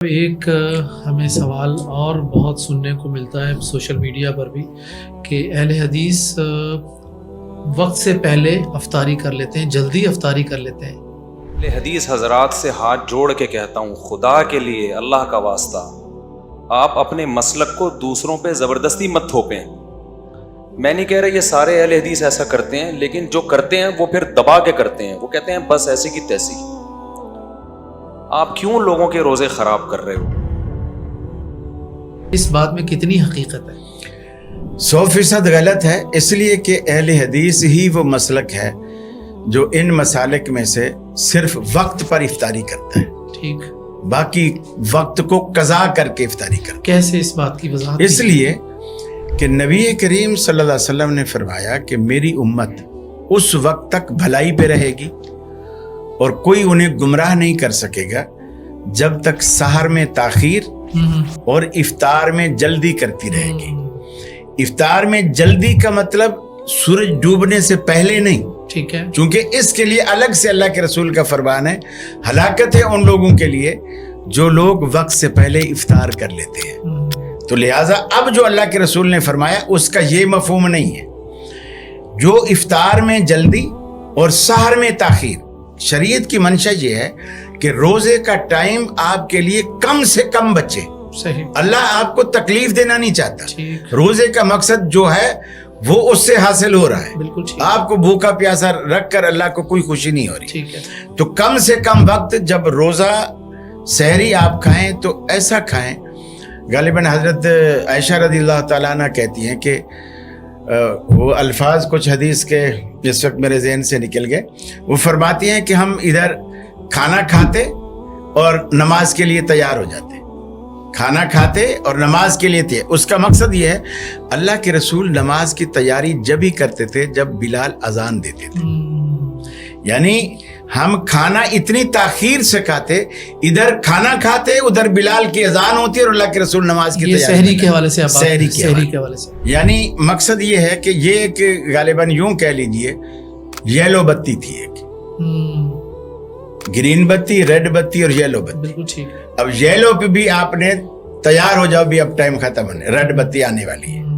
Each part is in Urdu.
ایک ہمیں سوال اور بہت سننے کو ملتا ہے سوشل میڈیا پر بھی کہ اہل حدیث وقت سے پہلے افطاری کر لیتے ہیں، جلدی افطاری کر لیتے ہیں۔ اہل حدیث حضرات سے ہاتھ جوڑ کے کہتا ہوں، خدا کے لیے، اللہ کا واسطہ، آپ اپنے مسلک کو دوسروں پہ زبردستی مت تھوپیں۔ میں نہیں کہہ رہا یہ سارے اہل حدیث ایسا کرتے ہیں، لیکن جو کرتے ہیں وہ پھر دبا کے کرتے ہیں۔ وہ کہتے ہیں بس ایسی کی تیسی۔ آپ کیوں لوگوں کے روزے خراب کر رہے ہو؟ اس بات میں کتنی حقیقت ہے؟ 100% غلط ہے، اس لیے کہ اہل حدیث ہی وہ مسلک ہے جو ان مسالک میں سے صرف وقت پر افطاری کرتا ہے، ٹھیک، باقی وقت کو قضا کر کے افطاری کرتا ہے۔ کیسے اس بات کی وضاحت؟ اس لیے کہ نبی کریم صلی اللہ علیہ وسلم نے فرمایا کہ میری امت اس وقت تک بھلائی پہ رہے گی اور کوئی انہیں گمراہ نہیں کر سکے گا جب تک سحر میں تاخیر اور افطار میں جلدی کرتی رہے گی۔ افطار میں جلدی کا مطلب سورج ڈوبنے سے پہلے نہیں، ٹھیک ہے، چونکہ اس کے لیے الگ سے اللہ کے رسول کا فرمان ہے، ہلاکت ہے ان لوگوں کے لیے جو لوگ وقت سے پہلے افطار کر لیتے ہیں۔ تو لہٰذا اب جو اللہ کے رسول نے فرمایا اس کا یہ مفہوم نہیں ہے۔ جو افطار میں جلدی اور سحر میں تاخیر، شریعت کی منشا یہ ہے کہ روزے کا ٹائم آپ کے لیے کم سے کم بچے۔ صحیح، اللہ آپ کو تکلیف دینا نہیں چاہتا، ٹھیک، روزے کا مقصد جو ہے وہ اس سے حاصل ہو رہا ہے۔ بالکل ٹھیک، آپ کو بھوکا پیاسا رکھ کر اللہ کو کوئی خوشی نہیں ہو رہی۔ ٹھیک ہے، تو کم سے کم وقت جب روزہ سحری آپ کھائیں تو ایسا کھائیں، غالباً حضرت عائشہ رضی اللہ تعالیٰ عنہ کہتی ہیں کہ وہ الفاظ کچھ حدیث کے اس وقت میرے ذہن سے نکل گئے، وہ فرماتی ہیں کہ ہم ادھر کھانا کھاتے اور نماز کے لیے تیار ہو جاتے، کھانا کھاتے اور نماز کے لیے تیار۔ اس کا مقصد یہ ہے اللہ کے رسول نماز کی تیاری جب ہی کرتے تھے جب بلال اذان دیتے تھے، یعنی ہم کھانا اتنی تاخیر سے کھاتے، ادھر کھانا کھاتے ادھر بلال کی اذان ہوتی اور اللہ کے رسول نماز کی تیاری۔ سحری کے حوالے سے، سحری کے حوالے سے، یعنی مقصد یہ ہے کہ یہ ایک غالباً یوں کہہ لیجئے یلو بتی تھی، ایک گرین بتی، ریڈ بتی اور یلو بتی۔ بالکل ٹھیک ہے، اب یلو پہ بھی آپ نے تیار ہو جاؤ، بھی اب ٹائم ختم ہونے، ریڈ بتی آنے والی ہے۔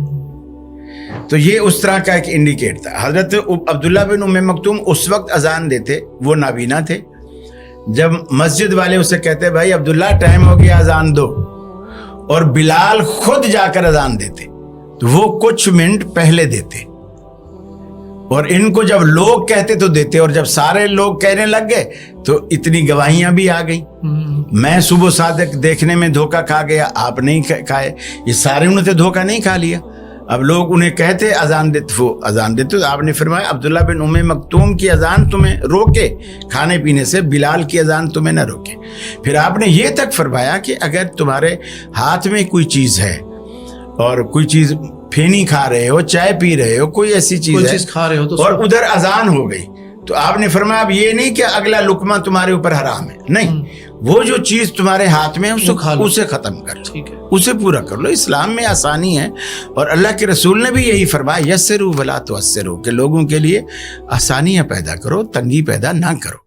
تو یہ اس طرح کا ایک انڈیکیٹ تھا۔ حضرت عبداللہ بن ام مکتوم اس وقت اذان دیتے، وہ نابینا تھے، جب مسجد والے اسے کہتے بھائی عبداللہ ٹائم ہو گیا اذان دو، اور بلال خود جا کر اذان دیتے تو وہ کچھ منٹ پہلے دیتے، اور ان کو جب لوگ کہتے تو دیتے، اور جب سارے لوگ کہنے لگ گئے تو اتنی گواہیاں بھی آ گئی۔ میں صبح صادق دیکھنے میں دھوکہ کھا گیا، آپ نہیں کھائے، یہ سارے انہوں نے دھوکہ نہیں کھا لیا۔ اب لوگ انہیں کہتے اذان دیتے، وہ اذان دیتے، تو آپ نے فرمایا عبداللہ بن ام مکتوم کی اذان تمہیں روکے کھانے پینے سے، بلال کی اذان تمہیں نہ روکے۔ پھر آپ نے یہ تک فرمایا کہ اگر تمہارے ہاتھ میں کوئی چیز ہے اور کوئی چیز پھینی کھا رہے ہو، چائے پی رہے ہو، کوئی ایسی چیز ہے کھا رہے ہو تو اور ادھر اذان ہو گئی، تو آپ نے فرمایا اب یہ نہیں کہ اگلا لقمہ تمہارے اوپر حرام ہے، نہیں، وہ جو چیز تمہارے ہاتھ میں ہے اسے ختم کر لو، ٹھیک ہے، اسے پورا کر لو۔ اسلام میں آسانی ہے، اور اللہ کے رسول نے بھی یہی فرمایا یسروا ولا تعسروا، کہ لوگوں کے لیے آسانیاں پیدا کرو، تنگی پیدا نہ کرو۔